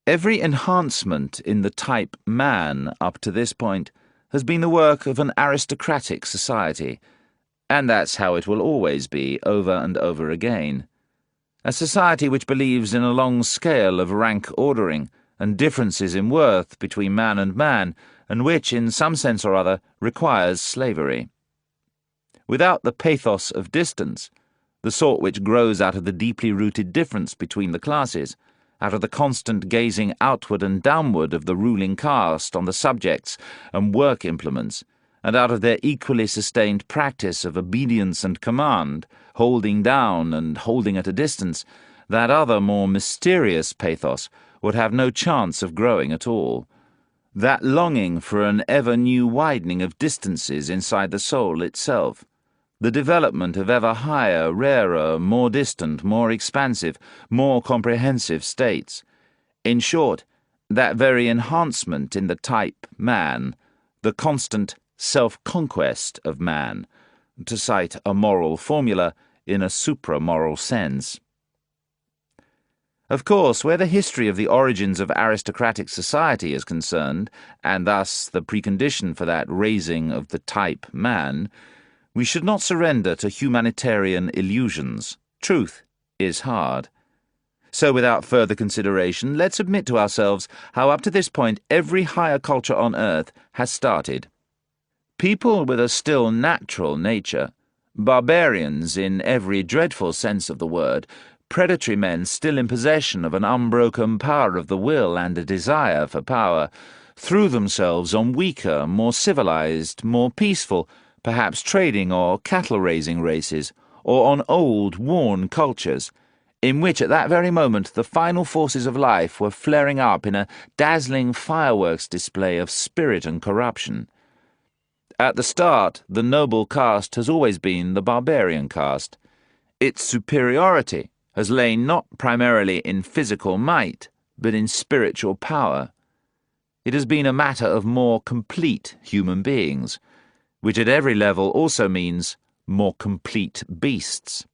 Every enhancement in the type man up to this point has been the work of an aristocratic society, and that's how it will always be over and over again. A society which believes in a long scale of rank ordering and differences in worth between man, and which, in some sense or other, requires slavery. Without the pathos of distance, the sort which grows out of the deeply rooted difference between the classes, out of the constant gazing outward and downward of the ruling caste on the subjects and work implements, and out of their equally sustained practice of obedience and command, holding down and holding at a distance, that other more mysterious pathos would have no chance of growing at all. That longing for an ever-new widening of distances inside the soul itself, the development of ever higher, rarer, more distant, more expansive, more comprehensive states. In short, that very enhancement in the type man, the constant self-conquest of man, to cite a moral formula in a supra-moral sense. Of course, where the history of the origins of aristocratic society is concerned, and thus the precondition for that raising of the type man, we should not surrender to humanitarian illusions. Truth is hard. So without further consideration, let's admit to ourselves how up to this point every higher culture on earth has started. People with a still natural nature, barbarians in every dreadful sense of the word, predatory men still in possession of an unbroken power of the will and a desire for power, threw themselves on weaker, more civilized, more peaceful, perhaps trading or cattle-raising races, or on old, worn cultures, in which at that very moment the final forces of life were flaring up in a dazzling fireworks display of spirit and corruption. At the start, the noble caste has always been the barbarian caste. Its superiority has lain not primarily in physical might, but in spiritual power. It has been a matter of more complete human beings, which at every level also means more complete beasts.